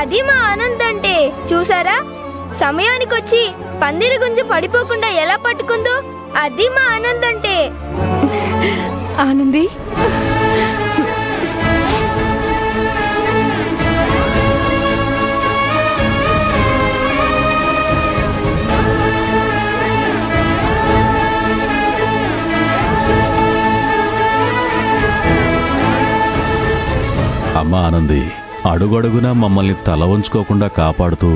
అది మా ఆనంద్ అంటే. చూసారా, సమయానికొచ్చి పందిరి గుంజ పడిపోకుండా ఎలా పట్టుకుందో, అది మా ఆనంద్ అంటే. ఆనంది, అమ్మ ఆనంది, అడుగడుగునా మమ్మల్ని తల వంచుకోకుండా కాపాడుతూ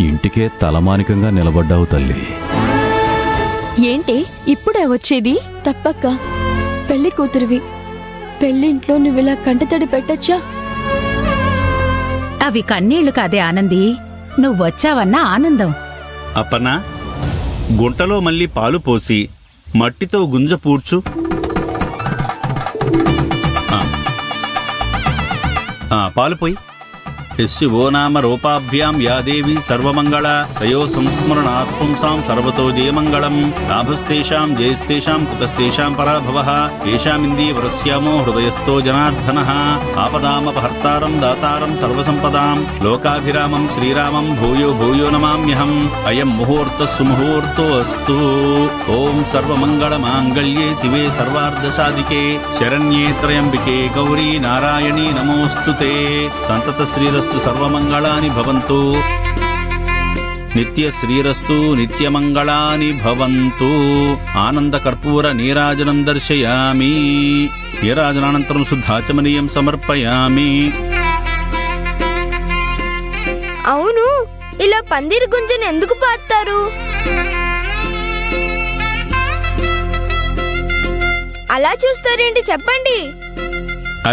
ఇంటికే తలమానికంగా నిలబడ్డావు తల్లి. ఏంటి ఇప్పుడే వచ్చేది? తప్పక్క, పెళ్లి కూతురివి, పెళ్లింట్లో నువ్విలా కంటతడి పెట్టచ్చా? అవి కన్నీళ్లు కాదే ఆనంది, నువ్వొచ్చావన్న ఆనందం. అప్పన్నా, గుంటలో మళ్ళీ పాలు పోసి మట్టితో గుంజ పూడ్చు. పాలు పోయి. శివో నామ రూపాభ్యాం యా దేవి సర్వమంగళ తయో సంస్మరణాత్ పుంసాం సర్వతో జయమంగళం. లాభస్తేషాం జయస్తేషాం కుతస్తేషాం పరాభవః. తేషామిందీవరస్యామో హృదయస్థో జనార్దనః. ఆపదామపహర్తారం దాతారం సర్వసంపదాం లోకాభిరామం శ్రీరామం భూయో భూయో నమామ్యహం. అయం ముహూర్తః సుముహూర్తో అస్తు. ఓం సర్వమంగళమాంగళ్యే శివే సర్వార్ధసాధికే శరణ్యే త్రయంబికే గౌరీ నారాయణీ నమోస్తుతే. సంతత శ్రీరస్తు సర్వమంగళాని భవంతు. నిత్య శ్రీరస్తు నిత్యమంగళాని భవంతు. ఆనంద కర్పూర నీరాజనం దర్శయామి. నీరాజనానంతరం శుద్ధాచమనీయం సమర్పయామి. అవును, ఇలా పందిరి గుంజను ఎందుకు పాతారు? అలా చూస్తారేంటి, చెప్పండి.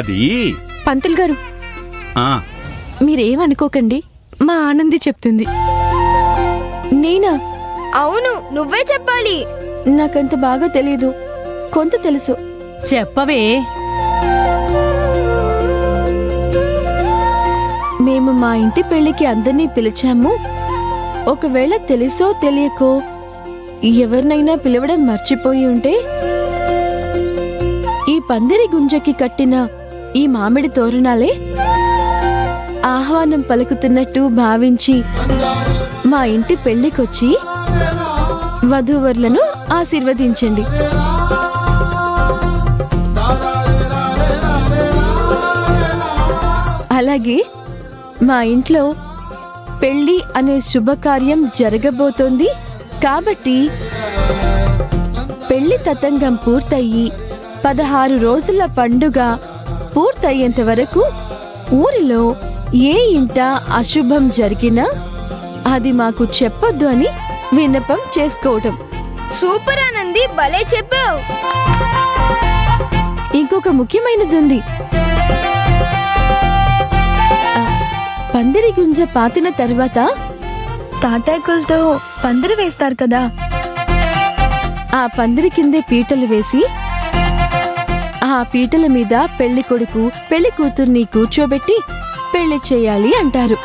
అది పంతులు గారు, మీరేమనుకోకండి, మా ఆనంది చెప్తుంది. నేనా? అవును, నువ్వే చెప్పాలి. నాకంత బాగా తెలీదు, కొంత తెలుసు. చెప్పవే. మేము మా ఇంటి పెళ్లికి అందరినీ పిలిచాము. ఒకవేళ తెలుసో తెలియకో ఎవరినైనా పిలవడం మర్చిపోయి ఉంటే ఈ పందిరి గుంజకి కట్టిన ఈ మామిడి తోరణాలే ఆహ్వానం పలుకుతున్నట్టు భావించి మా ఇంటి పెళ్లికొచ్చి వధూవరులను ఆశీర్వదించండి. అలాగే మా ఇంట్లో పెళ్లి అనే శుభకార్యం జరగబోతోంది కాబట్టి పెళ్లి తతంగం పూర్తయి 16 రోజుల పండుగ పూర్తయ్యేంత వరకు ఊరిలో ఏ ఇంట అశుభం జరిగినా అది మాకు చెప్పొద్దు అని విన్నపం చేసుకోవటం. సూపర్ ఆనంది, భలే చెప్పావు. ఇంకొక ముఖ్యమైనది ఉంది. పందిరి గుంజ పాతిన తర్వాత తాటాకులతో పందిరి వేస్తారు కదా, ఆ పందిరి కిందే పీటలు వేసి ఆ పీటల మీద పెళ్లి కొడుకు పెళ్లి కూతుర్ని కూర్చోబెట్టి పెళ్లి చేయాలి అంటారు.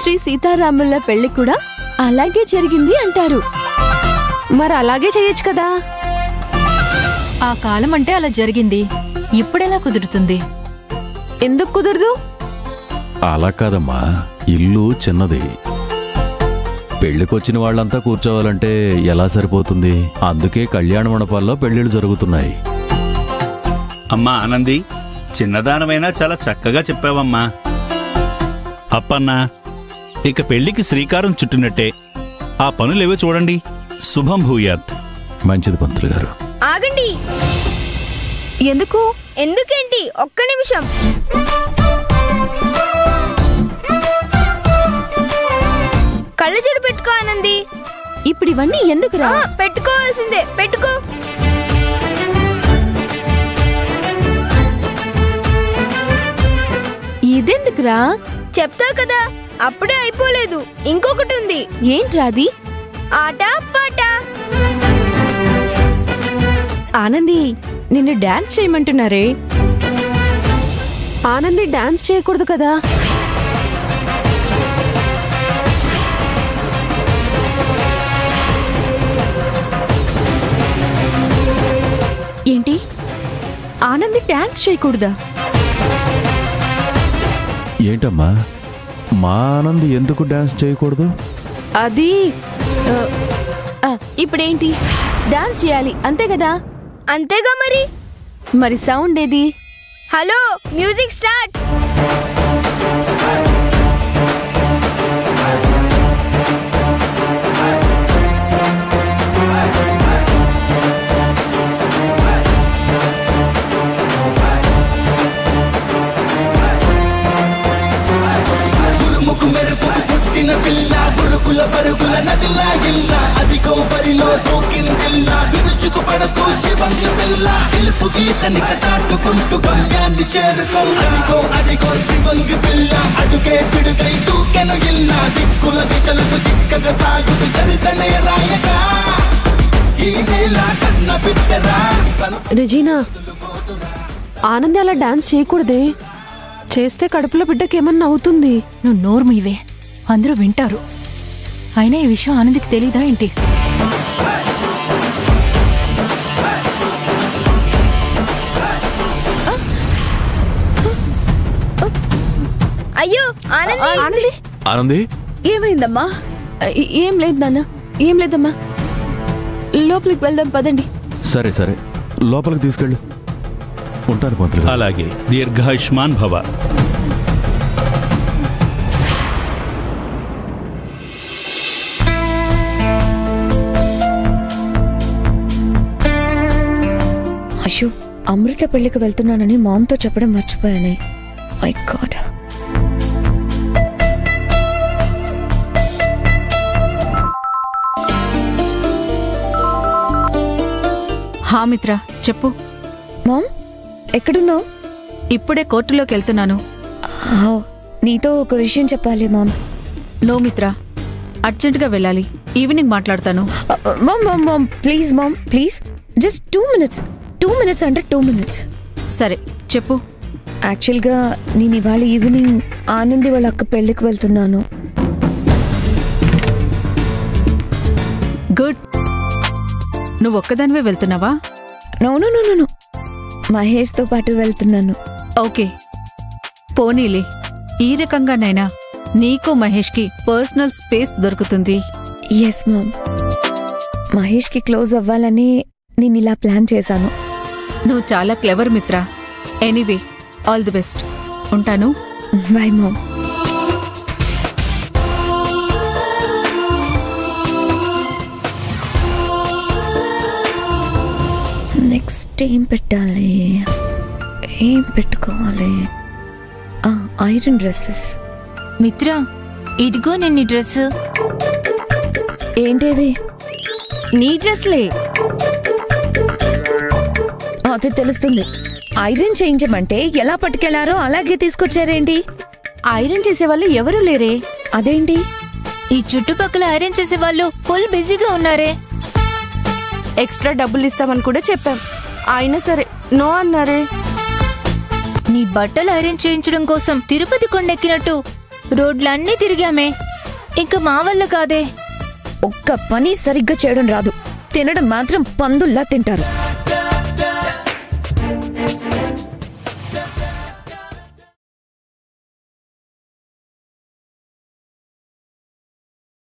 శ్రీ సీతారాముల పెళ్లి కూడా అలాగే జరిగింది అంటారు. మరి అలాగే చేయొచ్చు కదా. ఆ కాలం అంటే అలా జరిగింది, ఇప్పుడెలా కుదురుతుంది? ఎందుకు కుదరదు? అలా కాదమ్మా, ఇల్లు చిన్నది, పెళ్లికొచ్చిన వాళ్ళంతా కూర్చోవాలంటే ఎలా సరిపోతుంది? అందుకే కళ్యాణ మండపాల్లో పెళ్లిళ్ళు జరుగుతున్నాయి. అమ్మా ఆనంది, చిన్నదానమైనా చాలా చక్కగా చెప్పావమ్మా. అప్పన్నా, ఇక పెళ్లికి శ్రీకారం చుట్టినట్టే. ఆ పనులేవో చూడండి. శుభం భూయాత్. మంచిది పంతులు గారు. ఆగండి. ఎందుకు? ఎందుకేంటి, ఒక్క నిమిషం. కళ్ళజోడు పెట్టుకో ఆనంది. ఇప్పుడు ఇవన్నీ ఎందుకురా? పెట్టుకోవాల్సిందే, పెట్టుకో. ఇదెందుకురా? చెప్తా కదా, అప్పుడే అయిపోలేదు, ఇంకొకటి ఉంది. ఏంట్రా అది? ఆట పాట. ఆనంది, నిన్ను డాన్స్ చేయమంటున్నారే. ఆనంది డాన్స్ చేయకూడదు కదా. ఏంటి, ఆనంది డాన్స్ చేయకూడదా? ఏంటమ్మా మా ఆనంద్ ఎందుకు డాన్స్ చేయకూడదు? అది ఇప్పుడేంటి డాన్స్ చేయాలి అంతే కదా? అంతేగా మరి. మరి సౌండ్ ఏది? Hello, music start. పిల్ల గురుకుల పరుగుల నదిలా ఇల్లా అదిగో బరిలో దూకిందిల్లా విరుచుకు పడుతూ శివంగి పిల్ల గెలుపు గీతనిక దాటుకుంటూ గమ్యాన్ని చేరుకో అదిగో అదిగో శివంగి పిల్ల అడుగే పిడుగై దూకెను ఇల్లా దిక్కుల దిశలకు చిక్కగా సాగుతూ చరితనే రాయగా ఈ నేల కన్న బిడ్డరా. రెజీనా, ఆనంది అలా డాన్స్ చేయకూడదే. చేస్తే కడుపులో బిడ్డకేమన్నా అవుతుంది. నువ్వు నోరు మీవే, అందరూ వింటారు. అయినా ఈ విషయం ఆనందికి తెలీదా ఏంటి? అయ్యో ఆనంది. ఆనంది, ఏమైందమ్మా? ఏం లేదు నాన్న, ఏం లేదమ్మా. లోపలికి వెళ్దాం పదండి. సరే సరే, లోపలికి తీసుకెళ్ళు. ఉంటాను పంతులు గారు. అలాగే, దీర్ఘాయుష్మాన్ భవ. అశు, అమృత పెళ్లికి వెళ్తున్నానని మామ్తో చెప్పడం మర్చిపోయానే. My God. హా మిత్ర, చెప్పు. మామ్, ఎక్కడున్నావు? ఇప్పుడే కోర్టులోకి వెళ్తున్నాను. నీతో ఒక విషయం చెప్పాలి మామ్. నో మిత్ర, అర్జెంటుగా వెళ్ళాలి. ఈవినింగ్ మాట్లాడతాను. Ma'am ma'am ma'am please ma'am, please just 2 minutes. 2 minutes అంటే 2 minutes. సరే చెప్పు. యాక్చువల్గా నేను ఇవాళ ఈవినింగ్ ఆనంది వాళ్ళ అక్క పెళ్లికి వెళ్తున్నాను. గుడ్. నువ్వు ఒక్కదానివే వెళ్తున్నావా? నో నో నో నో, మహేష్తో పాటు వెళ్తున్నాను. ఓకే, పోనీలే. ఈ రకంగానైనా నీకు మహేష్కి పర్సనల్ స్పేస్ దొరుకుతుంది. ఎస్ మామ్, మహేష్కి క్లోజ్ అవ్వాలని నేను ఇలా ప్లాన్ చేశాను. నువ్వు చాలా clever Mitra. Anyway, all the best. ఉంటాను. Bye ma'am. నెక్స్ట్ ఏం పెట్టాలి, ఏం పెట్టుకోవాలి? Iron dresses. మిత్ర, ఇదిగో నేను నీ డ్రెస్. ఏంటివి? నీ డ్రెస్లే. అది తెలుస్తుంది. ఐరన్ చేయించమంటే ఎలా పట్టుకెళ్లారో అలాగే తీసుకొచ్చారేంటి? ఐరన్ చేసే వాళ్ళు ఎవరూ లేరే. అదేంటి? ఈ చుట్టుపక్కల ఐరన్ చేసే వాళ్ళు ఫుల్ బిజీగా ఉన్నారే. ఎక్స్ట్రా డబ్బులు ఇస్తామని కూడా చెప్పాం, అయినా సరే నో అన్నారే. నీ బట్టలు ఐరన్ చేయించడం కోసం తిరుపతి కొండెక్కినట్టు రోడ్లన్నీ తిరిగామే. ఇంకా మా వల్ల కాదే. ఒక్క పని సరిగ్గా చేయడం రాదు, తినడం మాత్రం పందుల్లా తింటారు.